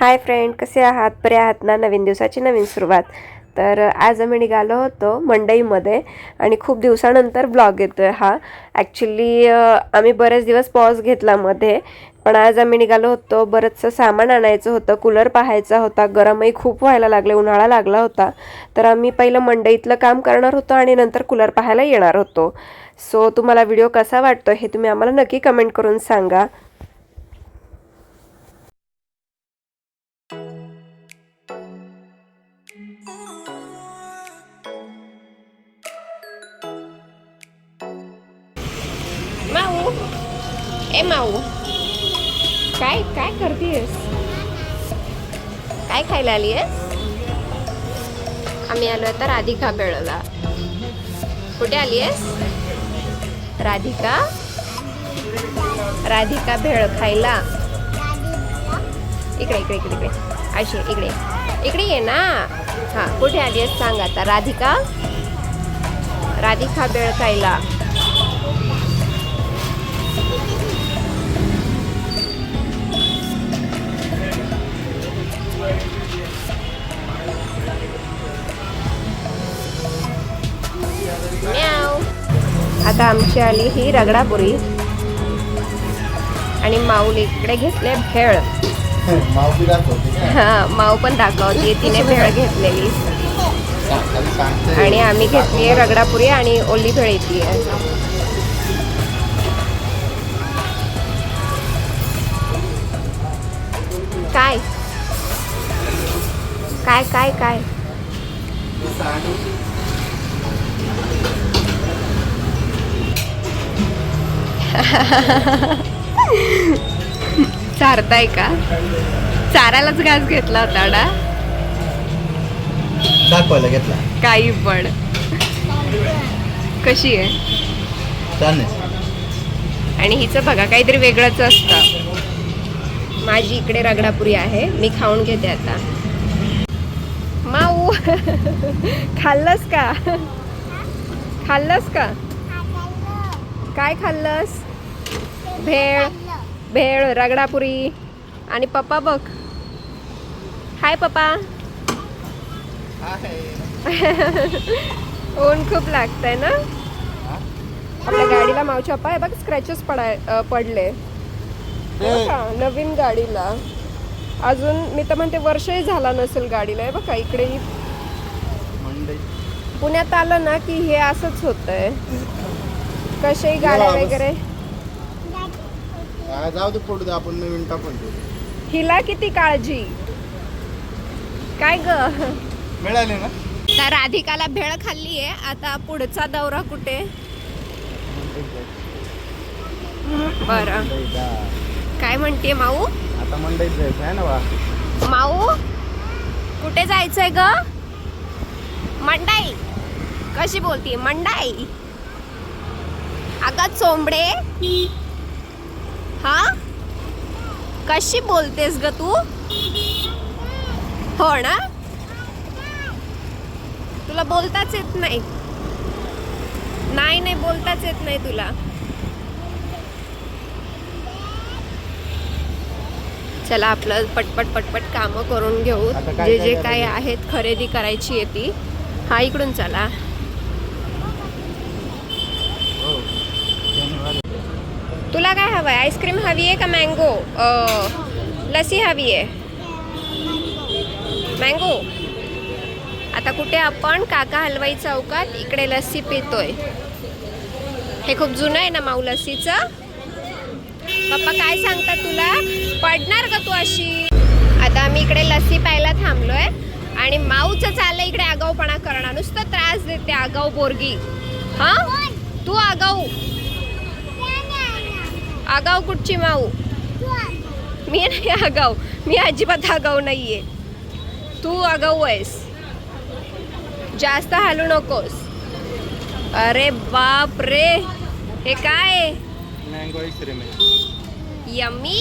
Hi friend, कसे आहात? बरे आहात ना? नवीन दिवसाची नवीन सुरुवात. तर आज आम्ही निघालो होतो मंडईमध्ये आणि खूप दिवसानंतर ब्लॉग येतोय हा. ॲक्च्युली आम्ही बरेच दिवस पॉज घेतला मध्ये, पण आज आम्ही निघालो होतो. बरंचसं सामान आणायचं होतं, कूलर पाहायचा होता, गरमही खूप व्हायला लागले, उन्हाळा लागला होता. तर आम्ही पहिलं मंडईतलं काम करणार होतो आणि नंतर कूलर पाहायला येणार होतो. सो तुम्हाला व्हिडिओ कसा वाटतो हे तुम्ही आम्हाला नक्की कमेंट करून सांगा. माऊ, ए माऊ, काय काय करतेस? काय खायला आली आहेस? आम्ही आलो आता राधिका भेळला. कुठे आली आहेस? राधिका राधिका भेळ खायला. इकडे इकडे इकडे इकडे अशी इकडे इकडे ये ना. हा, कुठे आली आहेस सांग आता. राधिका राधिका भेळ खायला. आता आमची आली ही रगडापुरी आणि माऊल इकडे घेतले भेळ. हा, माऊ पण दाखवते, तिने भेळ घेतलेली आणि आम्ही घेतली रगडापुरी आणि ओली भेळ येते. काय काय काय काय चारताय का? चारायलाच घास घेतला होता ना, दाखवायला घेतला. काही पण. कशी आहे? छान आहे. आणि हिचं बघा काहीतरी वेगळंच असतं. माझी इकडे रगडापुरी आहे, मी खाऊन घेते आता. माऊ खाल्लंस का? खाल्लंस का? काय खाल्लंस? भेळ भेळ रगडापुरी. आणि पप्पा बघ. हाय पप्पा. ऊन खूप लागतंय ना आपल्या गाडीला. मावच्या पप्पा हे बघ, स्क्रॅचेस पडले नवीन गाडीला. अजून मी तर म्हणते वर्षही झाला नसेल गाडीला. हे बघा इकडे पुण्यात आलं ना की हे असंच होतंय. कशाही गाड्या वगैरे. जाऊ दे, फोटो दे, आपण नवीन टाकून. हिला किती काळजी. काय ग मिळाले ना? तर राधिकाला भेळ खाल्ली आहे. आता पुढचा दौरा कुठे? बरं, काय म्हणते माऊ? आता मंडईत जायचं आहे ना बा. माऊ कुठे जायचंय ग? मंडाई. कशी बोलती मंडाई? अगं चोंबडे, हा कशी बोलतेस ग तू? हो ना, तुला बोलताच येत नाही. नाही बोलताच येत नाही तुला. चला आपलं पटपट पटपट कामं करून घेऊ. जे काय आहेत खरेदी करायची आहे ती. हा, इकडून चला. तुला काय हवंय? आईस्क्रीम हवी आहे का मँगो? लस्सी हवी आहे? मँगो. आता कुठे आपण? काका हलवाई चौकात. इकडे लस्सी पितोय. हे खूप जुनं आहे ना माऊ लस्सीचं. पप्पा काय सांगतात तुला? पडणार का तू अशी? आता आम्ही इकडे लस्सी प्यायला थांबलोय आणि माऊचं चाललंय इकडे आगाऊपणा करणं. नुसतं त्रास देते आगाऊ पोरगी. हा, तू आगाऊ. आगाऊ कुठची माऊ? मी नाही आगाऊ. मी अजिबात आगाऊ नाहीये. तू आगाऊ आहेस. जास्त हालू नकोस. अरे बाप रे, हे काय? मँगो आईस्क्रीम आहे. यम्मी.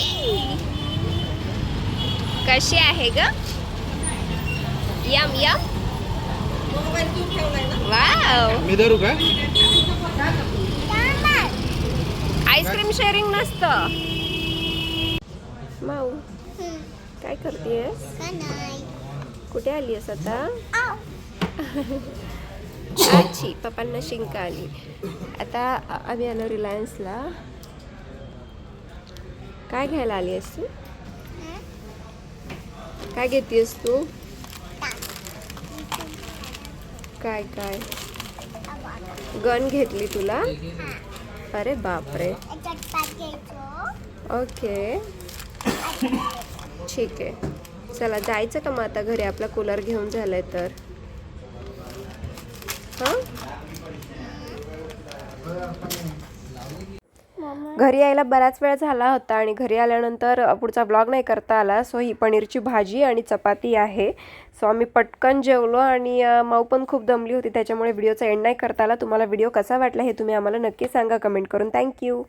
कशी आहे ग? M M. वाव. मी धरू का? आईस्क्रीम शेअरिंग नसतं. माऊ काय करतेस? कुठे आली आहेस आता? आजी पप्पांना शिंक आली. आता आम्ही आलो रिलायन्सला. काय घ्यायला आली आहेस तू? काय घेतेस तू? काय काय गन घेतली तुला? अरे बापरे. ओके ठीक आहे. चला जायचं का मग आता घरी? आपला कूलर घेऊन झालाय तर. हां घरी यायला बराच वेळ झाला होता आणि घरी आल्यानंतर पुढचा ब्लॉग नाही करता आला. सो ही पनीरची भाजी आणि चपाती आहे. सो आम्ही पटकन जेवलो आणि माऊ पण खूप दमली होती, त्याच्यामुळे व्हिडिओचा एंड नाही करता आला. तुम्हाला व्हिडिओ कसा वाटला हे तुम्ही आम्हाला नक्की सांगा कमेंट करून. थँक्यू.